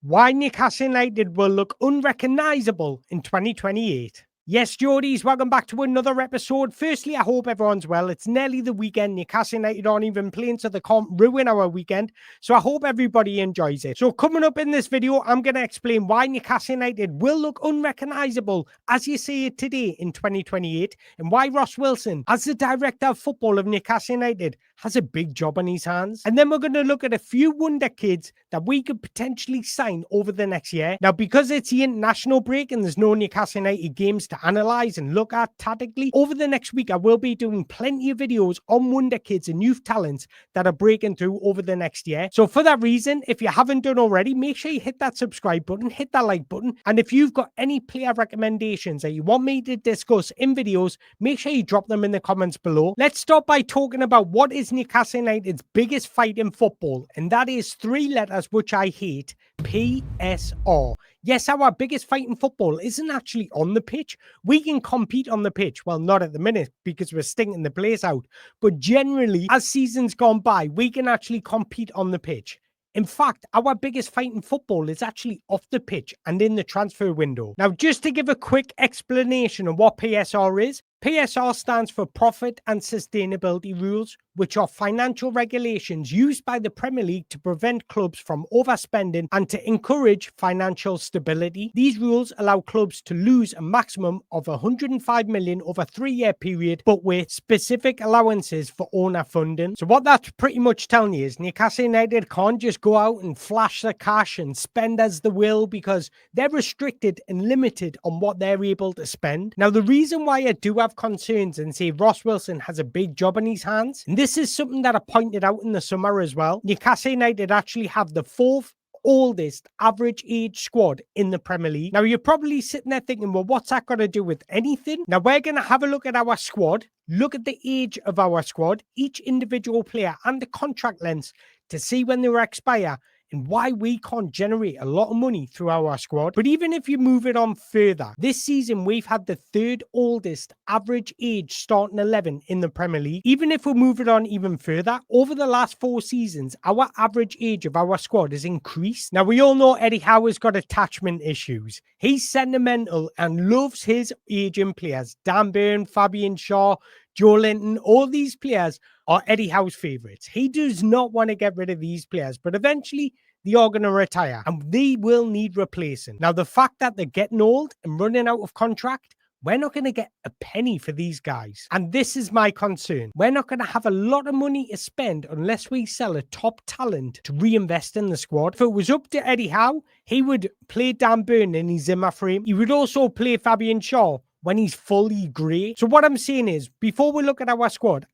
Why Newcastle United will look unrecognisable in 2028. Yes, Geordies, welcome back to another episode. Firstly, I hope everyone's well. It's nearly the weekend. Newcastle United aren't even playing, so they can't ruin our weekend. So I hope everybody enjoys it. So coming up in this video, I'm going to explain why Newcastle United will look unrecognisable as you see it today in 2028, and why Ross Wilson, as the director of football of Newcastle United, has a big job on his hands. And then we're going to look at a few wonder kids that we could potentially sign over the next year. Now, because it's the international break and there's no Newcastle United games to analyze and look at tactically, over the next week I will be doing plenty of videos on wonder kids and youth talents that are breaking through over the next year. So for that reason, if you haven't done already, make sure you hit that subscribe button, hit that like button, and if you've got any player recommendations that you want me to discuss in videos, make sure you drop them in the comments below. Let's start by talking about what is Newcastle United's biggest fight in football, and that is three letters which I hate: PSR. Yes, our biggest fight in football isn't actually on the pitch. We can compete on the pitch. Well, not at the minute because we're stinking the place out. But generally, as seasons gone by, we can actually compete on the pitch. In fact, our biggest fight in football is actually off the pitch and in the transfer window. Now, just to give a quick explanation of what PSR is, PSR stands for Profit and Sustainability Rules, which are financial regulations used by the Premier League to prevent clubs from overspending and to encourage financial stability. These rules allow clubs to lose a maximum of 105 million over a 3-year period, but with specific allowances for owner funding. So what that's pretty much telling you is Newcastle United can't just go out and flash the cash and spend as they will, because they're restricted and limited on what they're able to spend. Now, the reason why I do have concerns and say Ross Wilson has a big job on his hands, and this is something that I pointed out in the summer as well, Newcastle United actually have the 4th oldest average age squad in the Premier League. Now, you're probably sitting there thinking, well, what's that got to do with anything? Now, we're going to have a look at our squad, look at the age of our squad, each individual player and the contract lengths to see when they will expire, and why we can't generate a lot of money through our squad. But even if you move it on further, this season we've had the 3rd oldest average age starting 11 in the Premier League. Even if we move it on even further, over the last 4 seasons, our average age of our squad has increased. Now, we all know Eddie Howe has got attachment issues. He's sentimental and loves his aging players. Dan Burn, Fabian Shaw, Joe Linton, all these players are Eddie Howe's favourites. He does not want to get rid of these players, but eventually they are going to retire and they will need replacing. Now, the fact that they're getting old and running out of contract, we're not going to get a penny for these guys. And this is my concern. We're not going to have a lot of money to spend unless we sell a top talent to reinvest in the squad. If it was up to Eddie Howe, he would play Dan Burn in his Zimmer frame. He would also play Fabian Shaw when he's fully grey. So what I'm saying is, before we look at our squad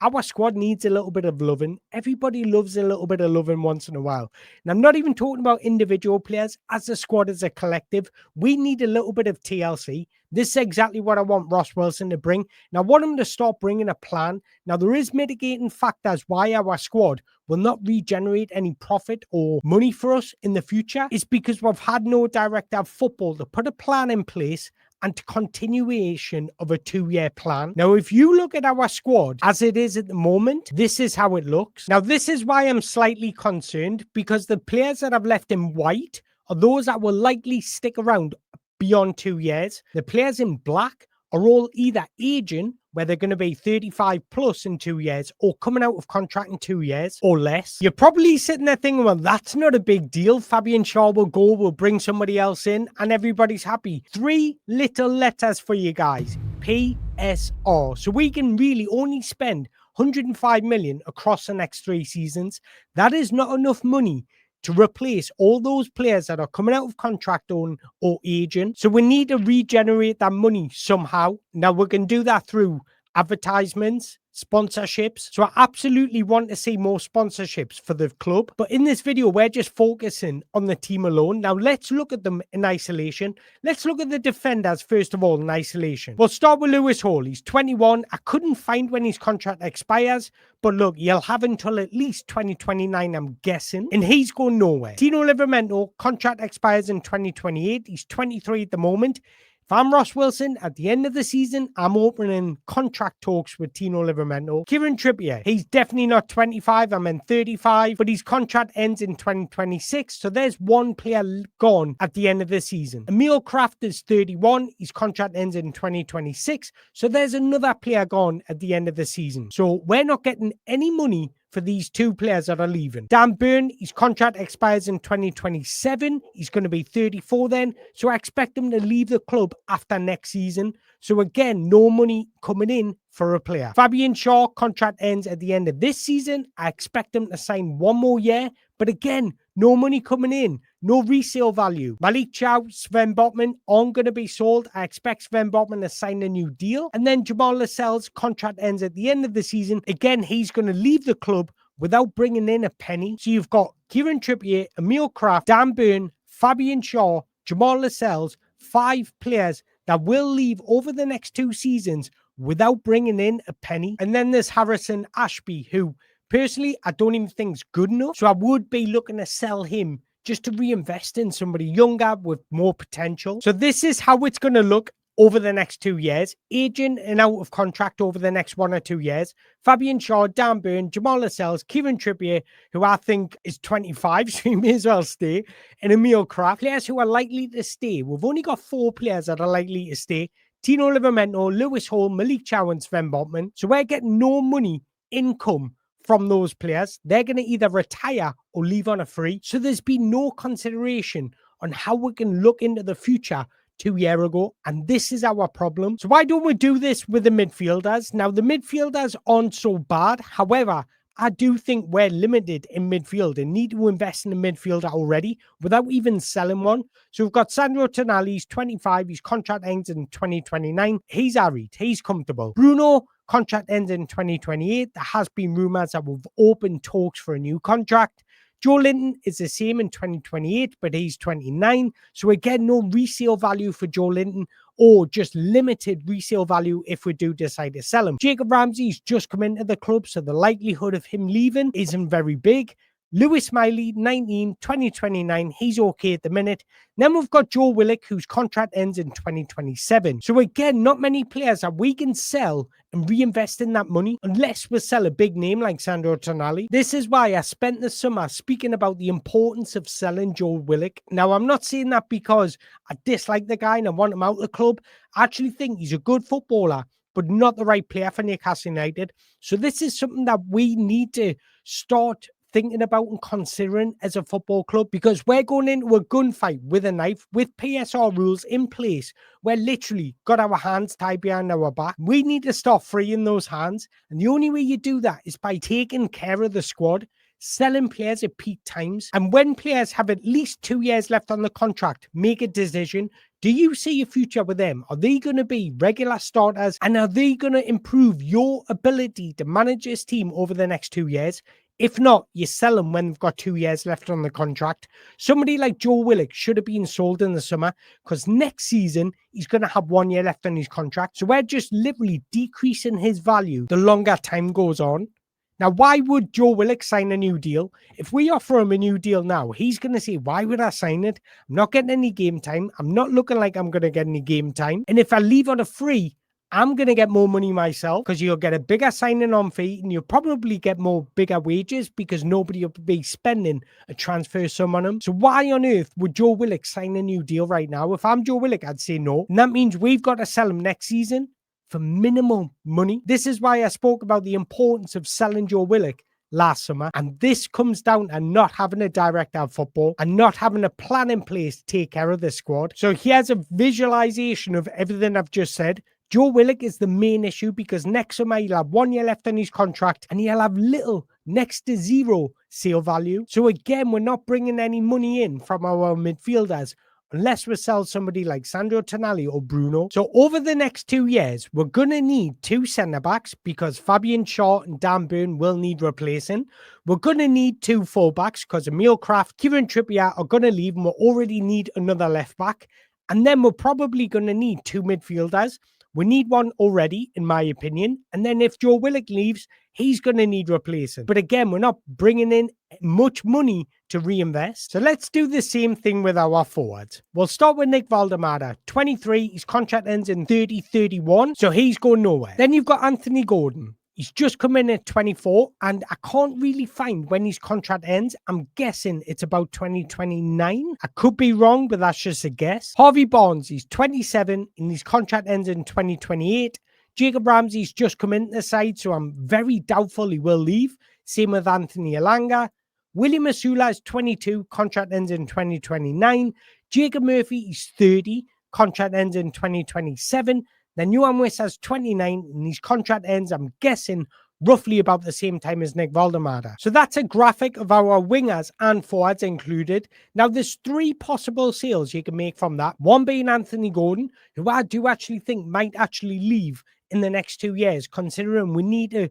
needs a little bit of loving. Everybody loves a little bit of loving once in a while. And I'm not even talking about individual players. As a squad, as a collective, we need a little bit of TLC. This is exactly what I want Ross Wilson to bring. Now, I want him to start bringing a plan. Now, there is mitigating factors why our squad will not regenerate any profit or money for us in the future. It's because we've had no director of football to put a plan in place and continuation of a 2-year plan. Now, if you look at our squad as it is at the moment, this is how it looks. Now, this is why I'm slightly concerned, because the players that I've left in white are those that will likely stick around beyond 2 years. The players in black are all either aging, where they're going to be 35 plus in 2 years, or coming out of contract in 2 years or less. You're probably sitting there thinking, well, that's not a big deal. Fabian Shaw will go, we'll bring somebody else in, and everybody's happy. 3 little letters for you guys: PSR. So we can really only spend 105 million across the next 3 seasons. That is not enough money to replace all those players that are coming out of contract or aging. So we need to regenerate that money somehow. Now, we can do that through advertisements, sponsorships. So I absolutely want to see more sponsorships for the club. But in this video, we're just focusing on the team alone. Now, let's look at them in isolation. Let's look at the defenders, first of all, in isolation. We'll start with Lewis Hall. He's 21. I couldn't find when his contract expires, but look, he'll have until at least 2029, I'm guessing, and he's going nowhere. Tino Livramento, contract expires in 2028. He's 23 at the moment. If I'm Ross Wilson, at the end of the season, I'm opening contract talks with Tino Livramento. Kieran Trippier, he's definitely not 25, I'm in 35, but his contract ends in 2026, so there's one player gone at the end of the season. Emil Kraft is 31, his contract ends in 2026, so there's another player gone at the end of the season. So we're not getting any money for these two players that are leaving. Dan Burn, his contract expires in 2027. He's going to be 34 then. So I expect him to leave the club after next season. So again, no money coming in for a player. Fabian Shaw, contract ends at the end of this season. I expect him to sign one more year. But again, no money coming in. No resale value. Malik Chow, Sven Botman aren't going to be sold. I expect Sven Botman to sign a new deal. And then Jamal Lascelles' contract ends at the end of the season. Again, he's going to leave the club without bringing in a penny. So you've got Kieran Trippier, Emil Kraft, Dan Burn, Fabian Shaw, Jamal Lascelles, 5 players that will leave over the next 2 seasons without bringing in a penny. And then there's Harrison Ashby, who personally I don't even think is good enough. So I would be looking to sell him just to reinvest in somebody younger with more potential. So this is how it's going to look over the next 2 years. Agent and out of contract over the next 1 or 2 years. Fabian Shaw, Dan Burn, Jamal Lascelles, Kieran Trippier, who I think is 25, so he may as well stay, and Emil Kraft. Players who are likely to stay. We've only got 4 players that are likely to stay. Tino Livramento, Lewis Hall, Malik Chow, and Sven Botman. So we're getting no money income from those players. They're going to either retire or leave on a free. So there's been no consideration on how we can look into the future 2 years ago, and this is our problem. So why don't we do this with the midfielders? Now, the midfielders aren't so bad. However, I do think we're limited in midfield and need to invest in a midfielder already without even selling one. So we've got Sandro Tonali, he's 25, his contract ends in 2029. He's harried, he's comfortable. Bruno, contract ends in 2028. There has been rumours that we've opened talks for a new contract. Joe Linton is the same in 2028, but he's 29. So again, no resale value for Joe Linton, or just limited resale value if we do decide to sell him. Jacob Ramsey's just come into the club, so the likelihood of him leaving isn't very big. Lewis Miley, 19, 2029. He's okay at the minute. Then we've got Joe Willock, whose contract ends in 2027. So again, not many players that we can sell and reinvest in that money unless we sell a big name like Sandro Tonali. This is why I spent the summer speaking about the importance of selling Joe Willock. Now, I'm not saying that because I dislike the guy and I want him out of the club. I actually think he's a good footballer, but not the right player for Newcastle United. So this is something that we need to start thinking about and considering as a football club, because we're going into a gunfight with a knife with PSR rules in place. We're literally got our hands tied behind our back. We need to start freeing those hands. And the only way you do that is by taking care of the squad, selling players at peak times. And when players have at least 2 years left on the contract, make a decision. Do you see a future with them? Are they going to be regular starters? And are they going to improve your ability to manage this team over the next 2 years? If not, you sell them when they've got 2 years left on the contract. Somebody like Joe Willock should have been sold in the summer, because next season, he's going to have 1 year left on his contract. So we're just literally decreasing his value the longer time goes on. Now, why would Joe Willock sign a new deal? If we offer him a new deal now, he's going to say, why would I sign it? I'm not getting any game time. I'm not looking like I'm going to get any game time. And if I leave on a free, I'm going to get more money myself, because you'll get a bigger signing on fee and you'll probably get more bigger wages because nobody will be spending a transfer sum on him. So why on earth would Joe Willock sign a new deal right now? If I'm Joe Willock, I'd say no. And that means we've got to sell him next season for minimal money. This is why I spoke about the importance of selling Joe Willock last summer. And this comes down to not having a director of football and not having a plan in place to take care of the squad. So here's a visualization of everything I've just said. Joe Willock is the main issue, because next summer he'll have 1 year left on his contract and he'll have little, next to zero sale value. So again, we're not bringing any money in from our midfielders unless we sell somebody like Sandro Tonali or Bruno. So over the next 2 years, we're going to need 2 centre-backs, because Fabian Shaw and Dan Burn will need replacing. We're going to need 2 full-backs because Emil Kraft, Kieran Trippier are going to leave, and we already need another left-back. And then we're probably going to need 2 midfielders. We need one already, in my opinion. And then if Joe Willock leaves, he's going to need replacing. But again, we're not bringing in much money to reinvest. So let's do the same thing with our forwards. We'll start with Nick Valdemada, 23. His contract ends in 30-31, so he's going nowhere. Then you've got Anthony Gordon. He's just come in at 24, and I can't really find when his contract ends. I'm guessing it's about 2029. I could be wrong, but that's just a guess. Harvey Barnes, he's 27, and his contract ends in 2028. Jacob Ramsey's just come into the side, so I'm very doubtful he will leave. Same with Anthony Elanga. William Masula is 22, contract ends in 2029. Jacob Murphy is 30, contract ends in 2027. Then Johan Wissa's 29, and his contract ends, I'm guessing, roughly about the same time as Nick Valdemada. So that's a graphic of our wingers and forwards included. Now, there's 3 possible sales you can make from that. One being Anthony Gordon, who I do actually think might actually leave in the next 2 years, considering we need to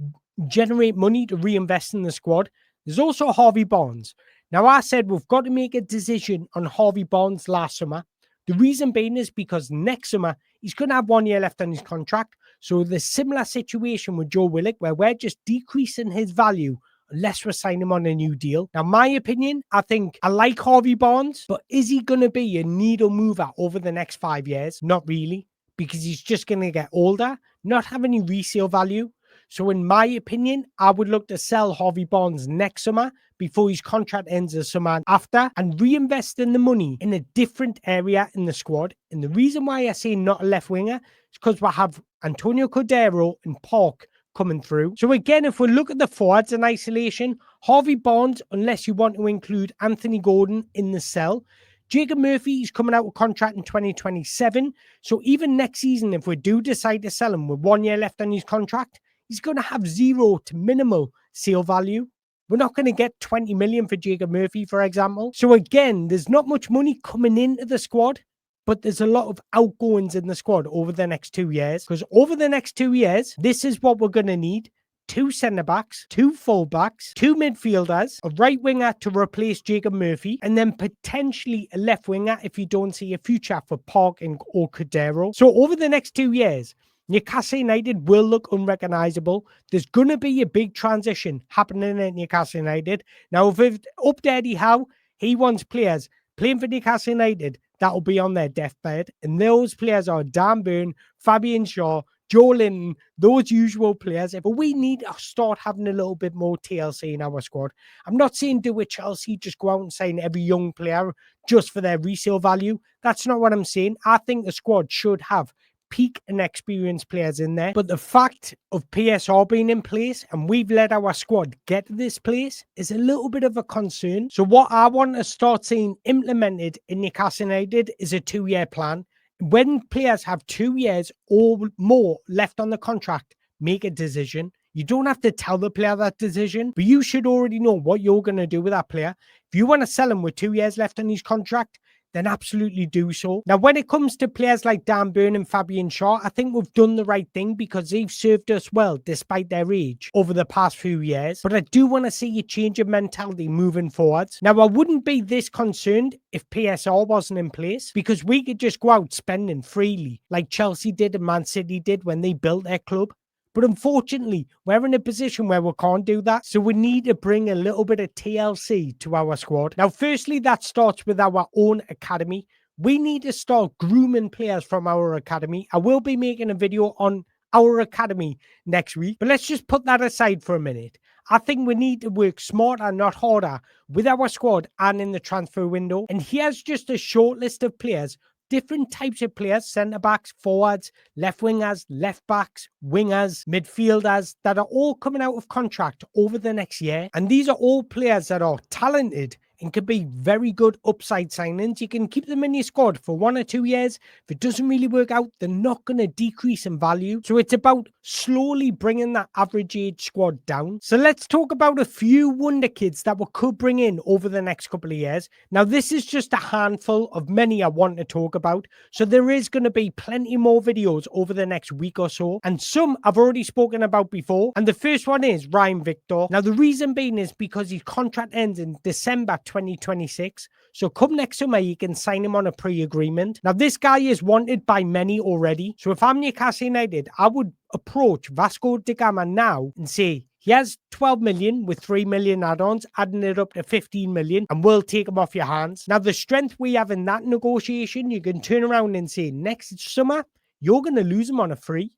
generate money to reinvest in the squad. There's also Harvey Barnes. Now, I said we've got to make a decision on Harvey Barnes last summer. The reason being is because next summer, he's going to have 1 year left on his contract. So the similar situation with Joe Willock, where we're just decreasing his value unless we sign him on a new deal. Now, my opinion, I think I like Harvey Barnes, but is he going to be a needle mover over the next 5 years? Not really, because he's just going to get older, not have any resale value. So in my opinion, I would look to sell Harvey Barnes next summer before his contract ends the summer after and reinvest in the money in a different area in the squad. And the reason why I say not a left winger is because we have Antonio Cordero and Park coming through. So again, if we look at the forwards in isolation, Harvey Barnes, unless you want to include Anthony Gordon in the sell. Jacob Murphy is coming out of contract in 2027. So even next season, if we do decide to sell him with 1 year left on his contract, he's going to have 0 to minimal sale value. We're not going to get 20 million for Jacob Murphy, for example. So again, there's not much money coming into the squad, but there's a lot of outgoings in the squad over the next 2 years. Because over the next 2 years, this is what we're going to need. 2 centre-backs, 2 full-backs, 2 midfielders, a right winger to replace Jacob Murphy, and then potentially a left winger if you don't see a future for Park or Cordero. So over the next 2 years, Newcastle United will look unrecognisable. There's going to be a big transition happening at Newcastle United. Now, if it's up to Eddie Howe, he wants players playing for Newcastle United that will be on their deathbed. And those players are Dan Burn, Fabian Shaw, Joe Linton, those usual players. But we need to start having a little bit more TLC in our squad. I'm not saying do with Chelsea, just go out and sign every young player just for their resale value. That's not what I'm saying. I think the squad should have peak and experienced players in there. But the fact of PSR being in place and we've let our squad get to this place is a little bit of a concern. So what I want to start seeing implemented in Newcastle United is a 2-year plan. When players have 2 years or more left on the contract, make a decision. You don't have to tell the player that decision, but you should already know what you're going to do with that player. If you want to sell him with 2 years left on his contract, then absolutely do so. Now, when it comes to players like Dan Burn and Fabian Shaw, I think we've done the right thing because they've served us well despite their age over the past few years. But I do want to see a change of mentality moving forwards. Now, I wouldn't be this concerned if PSR wasn't in place because we could just go out spending freely like Chelsea did and Man City did when they built their club. But unfortunately, we're in a position where we can't do that. So we need to bring a little bit of TLC to our squad. Now, firstly, that starts with our own academy. We need to start grooming players from our academy. I will be making a video on our academy next week. But let's just put that aside for a minute. I think we need to work smarter, not harder, with our squad and in the transfer window. And here's just a short list of players, different types of players, centre-backs, forwards, left wingers, left-backs, wingers, midfielders, that are all coming out of contract over the next year. And these are all players that are talented and could be very good upside signings. You can keep them in your squad for 1 or 2 years. If it doesn't really work out, they're not going to decrease in value. So it's about slowly bringing that average age squad down. So let's talk about a few wonder kids that we could bring in over the next couple of years. Now, this is just a handful of many I want to talk about. So there is going to be plenty more videos over the next week or so. And some I've already spoken about before. And the first one is Rayan Vitor. Now, the reason being is because his contract ends in December 2026. So come next summer, you can sign him on a pre-agreement. Now, this guy is wanted by many already. So if I'm Newcastle United, I would approach Vasco da Gama now and say, He has 12 million with 3 million add-ons, adding it up to 15 million, and we'll take him off your hands. Now, the strength we have in that negotiation, you can turn around and say, next summer, you're going to lose him on a free.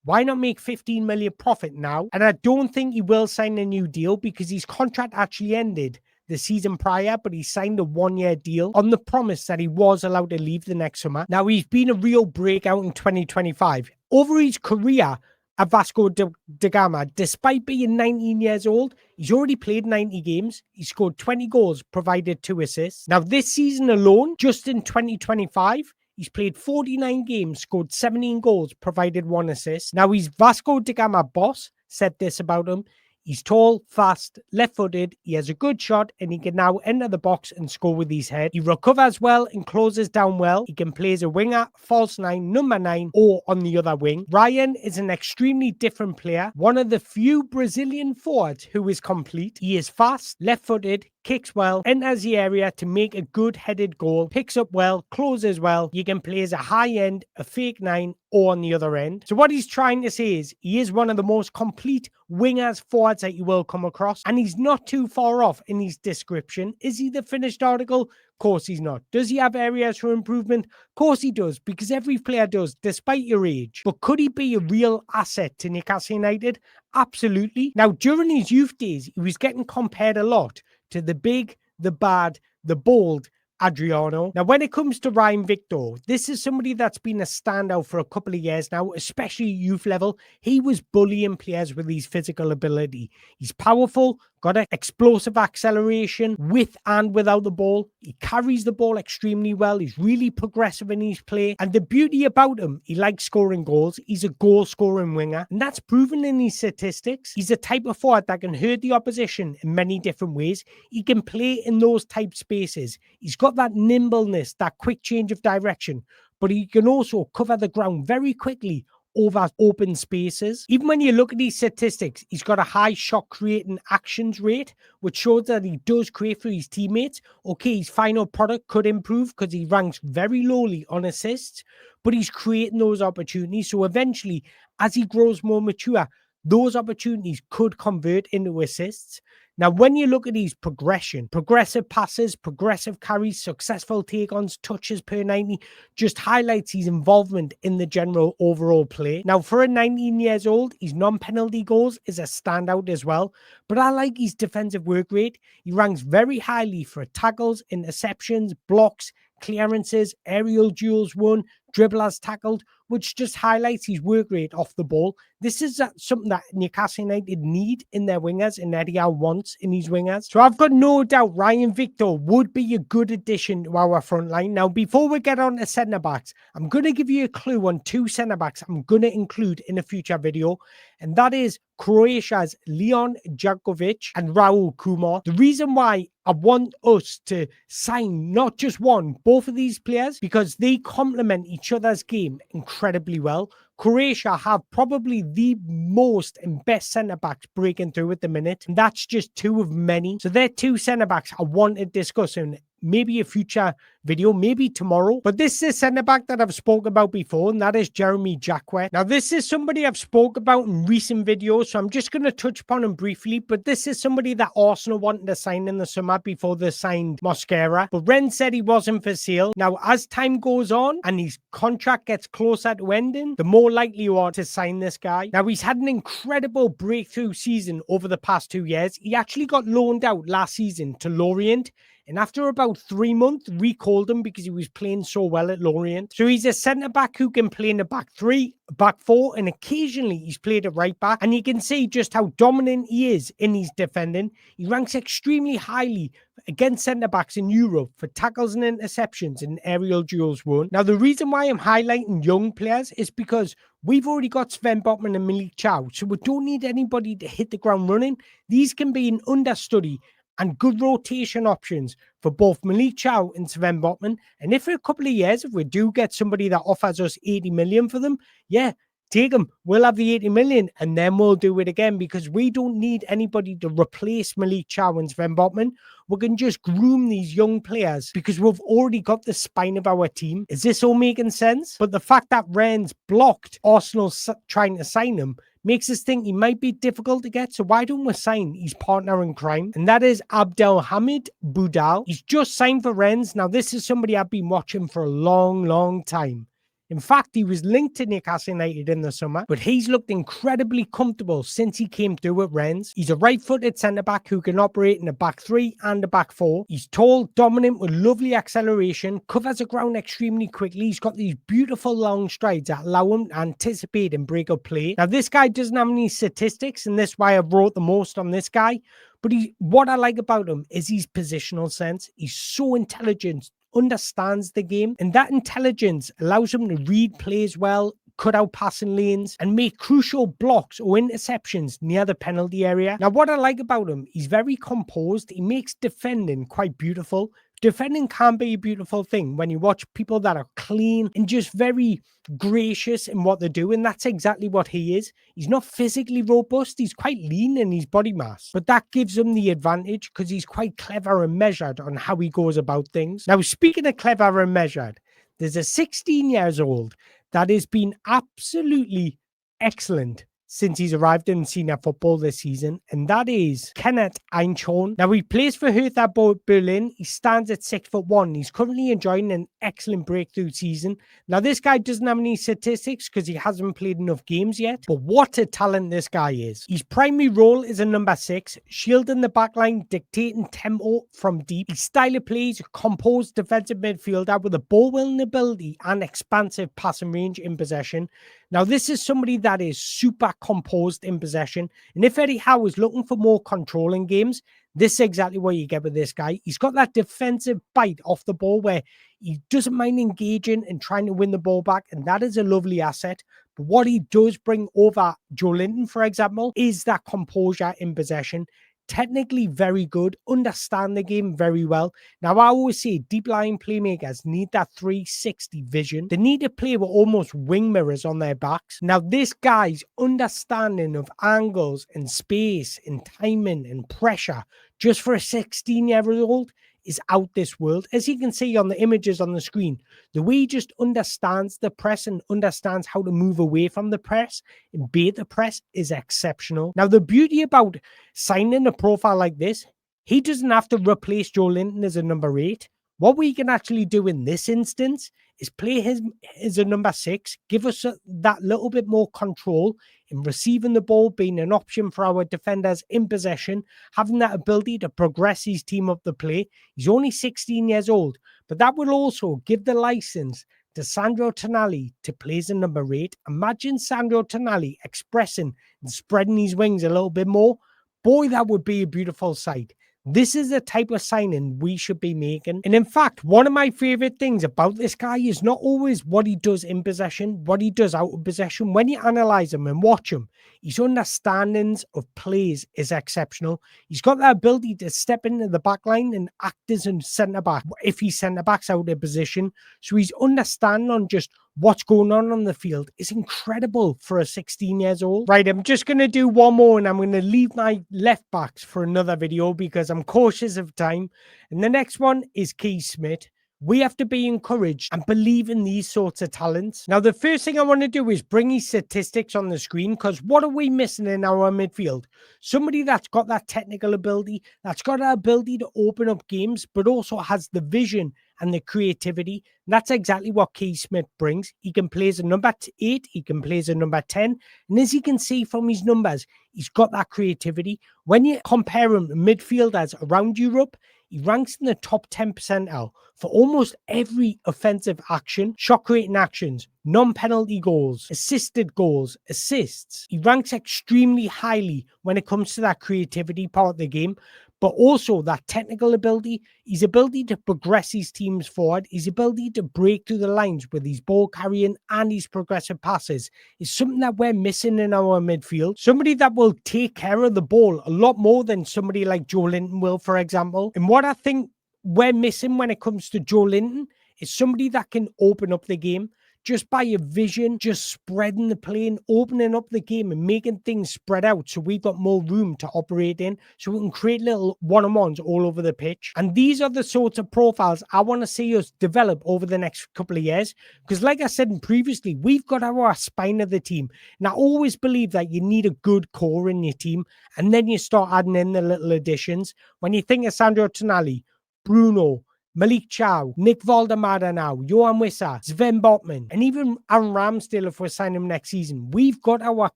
Why not make 15 million profit now? And I don't think he will sign a new deal because his contract actually ended the season prior, but he signed a 1-year deal on the promise that he was allowed to leave the next summer. Now, he's been a real breakout in 2025. Over his career at Vasco da Gama, despite being 19 years old, he's already played 90 games. He scored 20 goals, provided 2 assists. Now, this season alone, just in 2025, he's played 49 games, scored 17 goals, provided 1 assist. Now, his Vasco da Gama boss said this about him. He's tall, fast, left-footed, he has a good shot, and he can now enter the box and score with his head. He recovers well and closes down well. He can play as a winger, false 9, number 9, or on the other wing. Rayan is an extremely different player, one of the few Brazilian forwards who is complete. He is fast, left-footed, kicks well, enters the area to make a good headed goal, picks up well, closes well. You can play as a high end, a fake 9, or on the other end. So what he's trying to say is he is one of the most complete wingers, forwards that you will come across, and he's not too far off in his description. Is he the finished article? Of course he's not. Does he have areas for improvement? Of course he does, because every player does, despite your age. But could he be a real asset to Newcastle United? Absolutely. Now, during his youth days, he was getting compared a lot to the big, the bad, the bold Adriano. Now, when it comes to Rayan Vitor, this is somebody that's been a standout for a couple of years now, especially youth level. He was bullying players with his physical ability. He's powerful, got an explosive acceleration with and without the ball. He carries the ball extremely well. He's really progressive in his play. And the beauty about him, he likes scoring goals. He's a goal-scoring winger, and that's proven in his statistics. He's a type of forward that can hurt the opposition in many different ways. He can play in those type spaces. He's got that nimbleness, that quick change of direction, but he can also cover the ground very quickly over open spaces. Even when you look at these statistics, he's got a high shot creating actions rate, which shows that he does create for his teammates. Okay, his final product could improve because he ranks very lowly on assists, but he's creating those opportunities. So eventually, as he grows more mature, those opportunities could convert into assists. Now, when you look at his progression, progressive passes, progressive carries, successful take-ons, touches per 90, just highlights his involvement in the general overall play. Now, for a 19 years old, his non-penalty goals is a standout as well, but I like his defensive work rate. He ranks very highly for tackles, interceptions, blocks, clearances, aerial duels won, dribblers tackled, which just highlights his work rate off the ball. This is something that Newcastle United need in their wingers and Eddie Howe wants in his wingers. So I've got no doubt Rayan Vitor would be a good addition to our front line. Now, before we get on to centre-backs, I'm going to give you a clue on 2 centre-backs I'm going to include in a future video, and that is Croatia's Leon Jankovic and Raul Kumar. The reason why I want us to sign not just one, both of these players, because they complement each other's game incredibly well. Croatia have probably the most and best centre-backs breaking through at the minute, and that's just 2 of many. So they're 2 centre-backs I want to discuss in maybe a future video, maybe tomorrow. But this is a centre-back that I've spoken about before, and that is Jeremy Jacquet. Now, this is somebody I've spoke about in recent videos, so I'm just going to touch upon him briefly. But this is somebody that Arsenal wanted to sign in the summer before they signed Mosquera. But Ren said he wasn't for sale. Now, as time goes on and his contract gets closer to ending, the more likely you are to sign this guy. Now, he's had an incredible breakthrough season over the past 2 years. He actually got loaned out last season to Lorient, and after about 3 months, recalled him because he was playing so well at Lorient. So he's a centre-back who can play in the back 3, back 4, and occasionally he's played at right back. And you can see just how dominant he is in his defending. He ranks extremely highly against centre-backs in Europe for tackles and interceptions and aerial duels won. Now, the reason why I'm highlighting young players is because we've already got Sven Botman and Malik Chow, so we don't need anybody to hit the ground running. These can be an understudy and good rotation options for both Malik Chow and Sven Botman. And if for a couple of years, if we do get somebody that offers us 80 million for them, yeah, take them. We'll have the 80 million and then we'll do it again, because we don't need anybody to replace Malik Chow and Sven Botman. We can just groom these young players because we've already got the spine of our team. Is this all making sense? But the fact that Rennes blocked Arsenal trying to sign him makes us think he might be difficult to get. So why don't we sign his partner in crime? And that is Abdelhamid Boudal. He's just signed for Rennes. Now, this is somebody I've been watching for a long, long time. In fact, he was linked to Newcastle United in the summer, but he's looked incredibly comfortable since he came through at Rennes. He's a right-footed centre-back who can operate in a back three and a back four. He's tall, dominant with lovely acceleration, covers the ground extremely quickly. He's got these beautiful long strides that allow him to anticipate and break up play. Now, this guy doesn't have any statistics, and that's why I wrote the most on this guy. But what I like about him is his positional sense. He's so intelligent, understands the game, and that intelligence allows him to read plays well, cut out passing lanes, and make crucial blocks or interceptions near the penalty area. Now, what I like about him, he's very composed. He makes defending quite beautiful. Defending can be a beautiful thing when you watch people that are clean and just very gracious in what they do, and that's exactly what he is. He's not physically robust, he's quite lean in his body mass, but that gives him the advantage because he's quite clever and measured on how he goes about things. Now, speaking of clever and measured, there's a 16 years old that has been absolutely excellent since he's arrived in senior football this season, and that is Kenneth Einhorn. Now, he plays for Hertha Berlin. He stands at 6'1". He's currently enjoying an excellent breakthrough season. Now, this guy doesn't have any statistics because he hasn't played enough games yet, but what a talent this guy is. His primary role is a number 6, shielding the backline, dictating tempo from deep. His style of play is a composed defensive midfielder with a ball-winning ability and expansive passing range in possession. Now, this is somebody that is super composed in possession. And if Eddie Howe is looking for more control in games, this is exactly what you get with this guy. He's got that defensive bite off the ball where he doesn't mind engaging and trying to win the ball back. And that is a lovely asset. But what he does bring over Joe Linton, for example, is that composure in possession. Technically very good, understand the game very well. Now, I always say deep line playmakers need that 360 vision. They need to play with almost wing mirrors on their backs. Now, this guy's understanding of angles and space and timing and pressure just for a 16-year-old is out this world. As you can see on the images on the screen, the way he just understands the press and understands how to move away from the press and bait the press is exceptional. Now, the beauty about signing a profile like this, he doesn't have to replace Joe Linton as a number 8. What we can actually do in this instance is play him as a number 6, give us that little bit more control in receiving the ball, being an option for our defenders in possession, having that ability to progress his team up the play. He's only 16 years old, but that will also give the license to Sandro Tonali to play as a number 8. Imagine Sandro Tonali expressing and spreading his wings a little bit more. Boy, that would be a beautiful sight. This is the type of signing we should be making. And in fact, one of my favorite things about this guy is not always what he does in possession, what he does out of possession. When you analyze him and watch him, his understandings of plays is exceptional. He's got the ability to step into the back line and act as a centre-back if his centre-back's out of position. So his understanding on just what's going on the field is incredible for a 16 years old. Right, I'm just going to do one more and I'm going to leave my left backs for another video because I'm cautious of time. And the next one is Keith Smith. We have to be encouraged and believe in these sorts of talents. Now, the first thing I want to do is bring his statistics on the screen because what are we missing in our midfield? Somebody that's got that technical ability, that's got that ability to open up games, but also has the vision and the creativity. And that's exactly what Keith Smith brings. He can play as a number 8, he can play as a number 10. And as you can see from his numbers, he's got that creativity. When you compare him to midfielders around Europe, he ranks in the top 10 percentile for almost every offensive action, shot-creating actions, non-penalty goals, assisted goals, assists. He ranks extremely highly when it comes to that creativity part of the game, but also that technical ability, his ability to progress his teams forward, his ability to break through the lines with his ball carrying and his progressive passes is something that we're missing in our midfield. Somebody that will take care of the ball a lot more than somebody like Joe Linton will, for example. And what I think we're missing when it comes to Joe Linton is somebody that can open up the game. just by a vision, just spreading the play and opening up the game and making things spread out so we've got more room to operate in, so we can create little one-on-ones all over the pitch. And these are the sorts of profiles I want to see us develop over the next couple of years, because like I said previously, we've got our spine of the team, and I always believe that you need a good core in your team, and then you start adding in the little additions. When you think of Sandro Tonali, Bruno, Malik Chow, Nick Valdemada now, Johan Wissa, Sven Botman, and even Aaron Ramsdale if we sign him next season, we've got our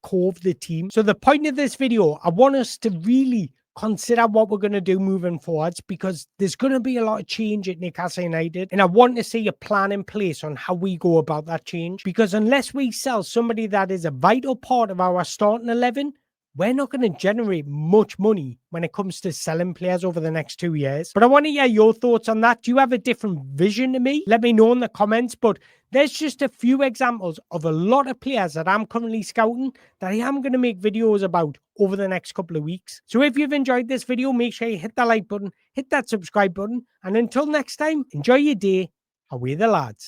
core of the team. So the point of this video, I want us to really consider what we're going to do moving forwards, because there's going to be a lot of change at Newcastle United, and I want to see a plan in place on how we go about that change, because unless we sell somebody that is a vital part of our starting 11, we're not going to generate much money when it comes to selling players over the next 2 years. But I want to hear your thoughts on that. Do you have a different vision to me? Let me know in the comments. But there's just a few examples of a lot of players that I'm currently scouting that I am going to make videos about over the next couple of weeks. So if you've enjoyed this video, make sure you hit that like button, hit that subscribe button. And until next time, enjoy your day. Away the lads.